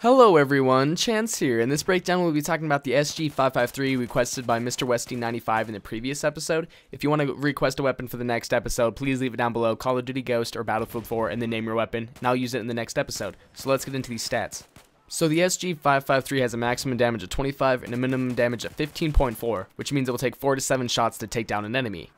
Hello everyone, Chance here. In this breakdown we'll be talking about the SG553 requested by Mr. Westy95 in the previous episode. If you want to request a weapon for the next episode, please leave it down below, Call of Duty Ghost or Battlefield 4, and then name your weapon, and I'll use it in the next episode. So let's get into these stats. So the SG553 has a maximum damage of 25 and a minimum damage of 15.4, which means it will take 4 to 7 shots to take down an enemy.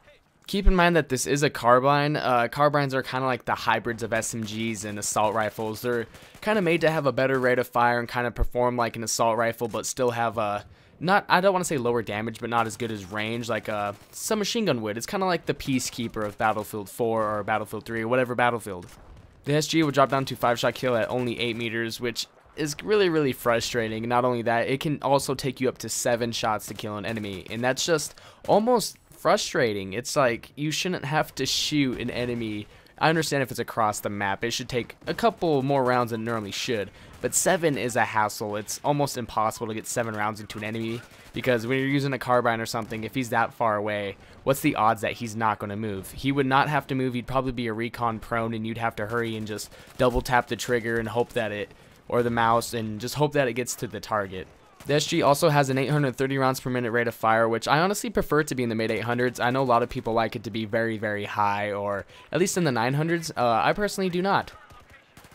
Keep in mind that this is a carbine. Carbines are kind of like the hybrids of SMGs and assault rifles. They're kind of made to have a better rate of fire and kind of perform like an assault rifle, but still have I don't want to say lower damage, but not as good as range like some machine gun would. It's kind of like the Peacekeeper of Battlefield 4 or Battlefield 3 or whatever Battlefield. The SG will drop down to 5-shot kill at only 8 meters, which is really frustrating. Not only that, it can also take you up to 7 shots to kill an enemy, and that's just almost frustrating. It's like you shouldn't have to shoot an enemy. I understand if it's across the map, it should take a couple more rounds than it normally should, but 7 is a hassle. It's almost impossible to get 7 rounds into an enemy, because when you're using a carbine or something, if he's that far away, what's the odds that he's not going to move? He would not have to move. He'd probably be a recon prone, and you'd have to hurry and just double tap the trigger and hope that it, or the mouse, and just hope that it gets to the target. The SG also has an 830 rounds per minute rate of fire, which I honestly prefer to be in the mid 800s. I know a lot of people like it to be very high, or at least in the 900s. I personally do not.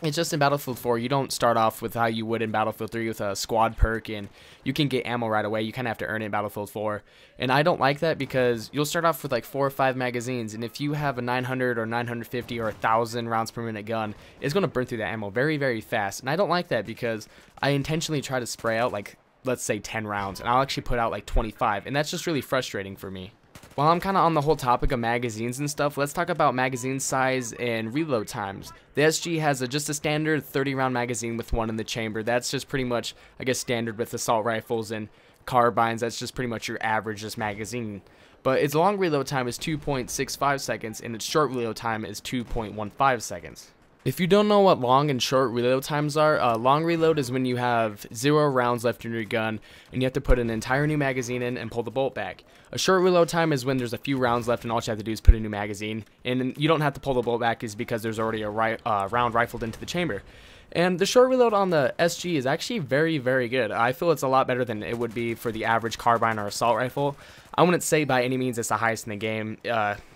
It's just in Battlefield 4, you don't start off with how you would in Battlefield 3 with a squad perk, and you can get ammo right away. You kind of have to earn it in Battlefield 4. And I don't like that because you'll start off with like 4 or 5 magazines, and if you have a 900 or 950 or 1,000 rounds per minute gun, it's going to burn through that ammo very fast. And I don't like that because I intentionally try to spray out like, let's say 10 rounds, and I'll actually put out like 25, and that's just really frustrating for me. While I'm kind of on the whole topic of magazines and stuff, let's talk about magazine size and reload times. The SG has just a standard 30 round magazine with one in the chamber. That's just pretty much, I guess, standard with assault rifles and carbines. That's just pretty much your average just magazine. But its long reload time is 2.65 seconds, and its short reload time is 2.15 seconds. If you don't know what long and short reload times are, long reload is when you have 0 rounds left in your gun and you have to put an entire new magazine in and pull the bolt back. A short reload time is when there's a few rounds left and all you have to do is put a new magazine, and you don't have to pull the bolt back is because there's already a round rifled into the chamber. And the short reload on the SG is actually very good. I feel it's a lot better than it would be for the average carbine or assault rifle. I wouldn't say by any means it's the highest in the game.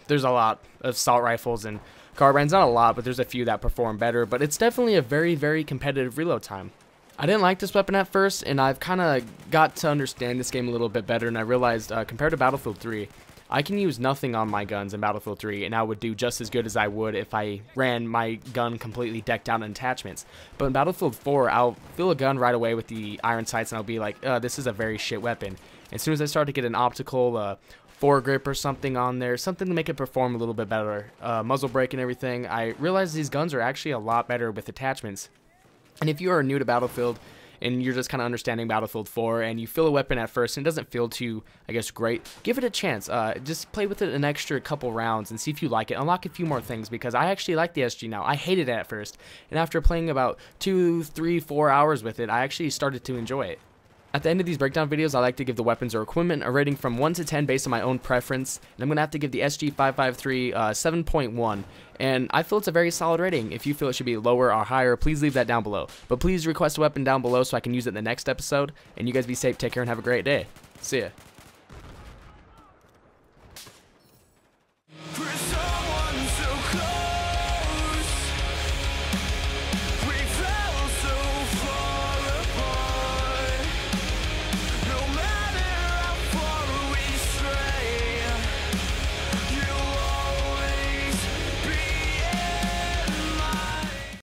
There's a lot of assault rifles and carbines, not a lot, but there's a few that perform better, but it's definitely a very competitive reload time. I didn't like this weapon at first, and I've kind of got to understand this game a little bit better, and I realized compared to Battlefield 3, I can use nothing on my guns in Battlefield 3, and I would do just as good as I would if I ran my gun completely decked out in attachments. But in Battlefield 4, I'll fill a gun right away with the iron sights, and I'll be like, this is a very shit weapon. As soon as I start to get an optical foregrip or something on there, something to make it perform a little bit better, muzzle brake and everything, I realized these guns are actually a lot better with attachments. And if you are new to Battlefield and you're just kind of understanding Battlefield 4 and you feel a weapon at first and it doesn't feel too, I guess, great, give it a chance. Just play with it an extra couple rounds and see if you like it. Unlock a few more things, because I actually like the SG now. I hated it at first, and after playing about 2, 3, 4 hours with it, I actually started to enjoy it. At the end of these breakdown videos, I like to give the weapons or equipment a rating from 1 to 10 based on my own preference, and I'm going to have to give the SG553 7.1, and I feel it's a very solid rating. If you feel it should be lower or higher, please leave that down below. But please request a weapon down below so I can use it in the next episode, and you guys be safe, take care, and have a great day. See ya. For someone so close.